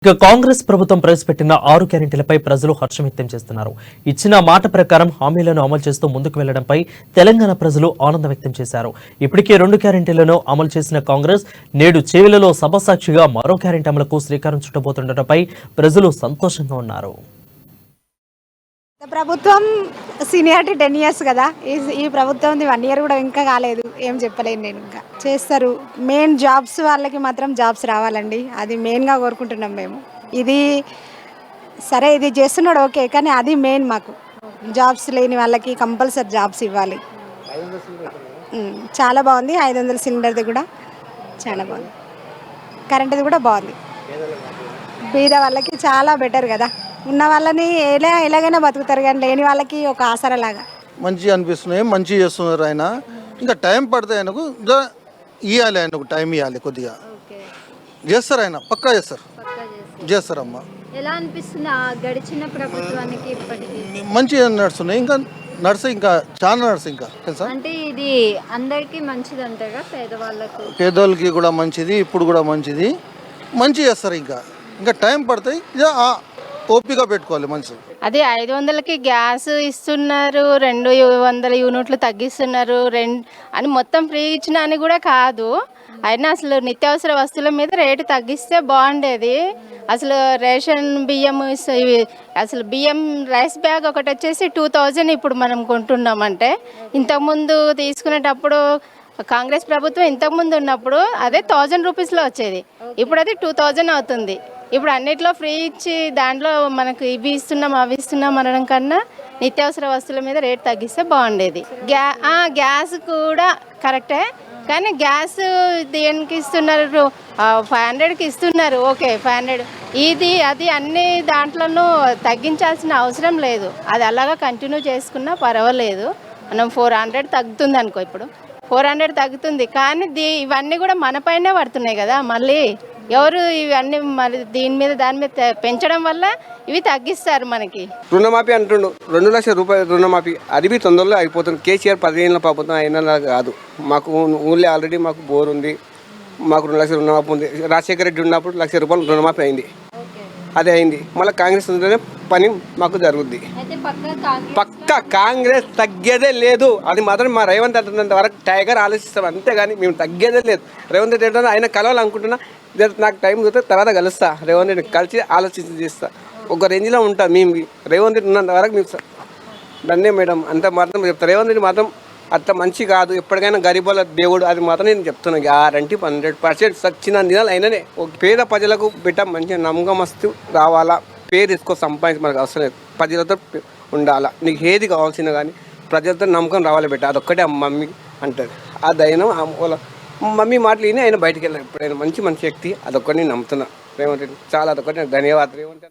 ఇక కాంగ్రెస్ ప్రభుత్వం ప్రవేశపెట్టిన 6 గ్యారెంటీలపై ప్రజలు హర్షం వ్యక్తం చేస్తున్నారు. ఇచ్చిన మాట ప్రకారం హామీలను అమలు చేస్తూ ముందుకు వెళ్లడంపై తెలంగాణ ప్రజలు ఆనందం వ్యక్తం చేశారు. ఇప్పటికే 2 గ్యారెంటీలను అమలు చేసిన కాంగ్రెస్ నేడు చేవెళ్లలో సభాసాక్షిగా మరో గ్యారెంటీ అమలుకు శ్రీకారం చుట్టబోతుండటంపై ప్రజలు సంతోషంగా ఉన్నారు. ప్రభుత్వం సీనియారిటీ 10 years కదా, ఈ ప్రభుత్వం 1 year కూడా ఇంకా కాలేదు. ఏం చెప్పలేను నేను. ఇంకా చేస్తారు. మెయిన్ జాబ్స్ వాళ్ళకి మాత్రం జాబ్స్ రావాలండి, అది మెయిన్గా కోరుకుంటున్నాం మేము. ఇది సరే, ఇది చేస్తున్నాడు ఓకే, కానీ అది మెయిన్. మాకు జాబ్స్ లేని వాళ్ళకి కంపల్సరీ జాబ్స్ ఇవ్వాలి. చాలా బాగుంది. 500 సిలిండర్ది కూడా చాలా బాగుంది. కరెంటుది కూడా బాగుంది. బీద వాళ్ళకి చాలా బెటర్ కదా. ఉన్న వాళ్ళని ఎలాగైనా బతుకుతారు, కానీ లేని వాళ్ళకి ఒక ఆసరలాగా మంచిగా అనిపిస్తున్నాయి. మంచిగా చేస్తున్నారు. ఆయన ఇంకా టైం పడితే ఆయనకు ఇంకా ఇవ్వాలి, ఆయనకు టైం ఇవ్వాలి. కొద్దిగా చేస్తారు, ఆయన పక్కా చేస్తారమ్మా. ఎలా అనిపిస్తుంది గడిచిన ప్రభుత్వానికి ఇప్పటికి? మంచిగా నడుస్తున్నాయి. ఇంకా ఇంకా చాలా ఇంకా తెలుసా. అంటే ఇది అందరికీ మంచిది అంటారా? పేదవాళ్ళకి కూడా మంచిది, ఇప్పుడు కూడా మంచిది. మంచి చేస్తారు. ఇంకా టైం పడతాయి. ఓపిక పెట్టుకోవాలి మంచి. అదే 500కి గ్యాస్ ఇస్తున్నారు, 200 యూనిట్లు తగ్గిస్తున్నారు, అని మొత్తం ఫ్రీ ఇచ్చిన అని కూడా కాదు. అయినా అసలు నిత్యావసర వస్తువుల మీద రేటు తగ్గిస్తే బాగుండేది. అసలు రేషన్ బియ్యం అసలు బియ్యం రైస్ బ్యాగ్ ఒకటి వచ్చేసి 2000 ఇప్పుడు మనం కొంటున్నామంటే, ఇంతకుముందు తీసుకునేటప్పుడు కాంగ్రెస్ ప్రభుత్వం ఇంతకుముందు ఉన్నప్పుడు అదే 1000 రూపీస్లో వచ్చేది. ఇప్పుడు అది 2000 అవుతుంది. ఇప్పుడు అన్నిట్లో ఫ్రీ ఇచ్చి దాంట్లో మనకు ఇవి ఇస్తున్నాం అవి ఇస్తున్నాం అనడం కన్నా నిత్యావసర వస్తువుల మీద రేట్ తగ్గిస్తే బాగుండేది. గ్యాస్ కూడా కరెక్టే, కానీ గ్యాస్ దేనికి ఇస్తున్నారు? 500కి ఇస్తున్నారు, ఓకే 500. ఇది అది అన్ని దాంట్లోనూ తగ్గించాల్సిన అవసరం లేదు. అది అలాగా కంటిన్యూ చేసుకున్నా పర్వాలేదు. మనం 400 తగ్గుతుంది అనుకో, ఇప్పుడు 400 తగ్గుతుంది, కానీ ఇవన్నీ కూడా మన పైనే పడుతున్నాయి కదా. మళ్ళీ ఎవరు ఇవన్నీ మరి దీని మీద దాని మీద పెంచడం వల్ల ఇవి తగ్గిస్తారు మనకి. రుణమాఫీ అంటుండు, 2 లక్షల రూపాయలు రుణమాఫీ, అది తొందరలో అయిపోతుంది. కేసీఆర్ 15 ఏళ్ళ ప్రభుత్వం అయినా కాదు. మాకు ఊళ్ళో ఆల్రెడీ మాకు బోర్ ఉంది, మాకు 2 లక్షల రుణమాఫీ ఉంది. రాజశేఖర రెడ్డి ఉన్నప్పుడు 1 లక్ష రూపాయలు రుణమాఫీ అయింది, అదే అయింది. మళ్ళీ కాంగ్రెస్ ఉంటేనే పని మాకు జరుగుద్ది. పక్క కాంగ్రెస్ తగ్గేదే లేదు, అది మాత్రం మా రేవంత్ అంటున్నంత వరకు టైగర్ ఆలోచిస్తాం, అంతేగాని మేము తగ్గేదే లేదు. రేవంత్ రెడ్డి అంటే ఆయన కలవాలనుకుంటున్నా, నాకు టైం దొరికితే తర్వాత కలుస్తా, రేవంత్ రెడ్డి కలిసి ఆలోచించి చేస్తా. ఒక రేంజ్లో ఉంటాం మేము. రేవంత్ రెడ్డి ఉన్నంత వరకు మీకు దాన్నే మేడం అంత మాత్రం చెప్తా. రేవంత్ రెడ్డి మాత్రం అంత మంచి కాదు. ఎప్పటికైనా గరీబుల దేవుడు, అది మాత్రం నేను చెప్తున్నాను. గ్యారంటీ 100% సచ్చిన దినాలు అయిననే. పేద ప్రజలకు బిడ్డ మంచి నమ్మకమస్తు రావాలా, పేరు తీసుకో సంపాదించి మనకు అవసరం లేదు. ప్రజలతో ఉండాలా, నీకు ఏది కావాల్సిన కానీ ప్రజలతో నమ్మకం రావాలి బిడ్డ, అదొక్కటే మమ్మీ అంటుంది. ఆ దైనం మమ్మీ మాటలు విని ఆయన బయటికి వెళ్ళారు. ఇప్పుడు ఆయన మంచి వ్యక్తి, అదొక్కటి నేను నమ్ముతున్నా. రేవంత్ రెడ్డి చాలా, అదొక్కటి ధన్యవాదాలు రేవంత్.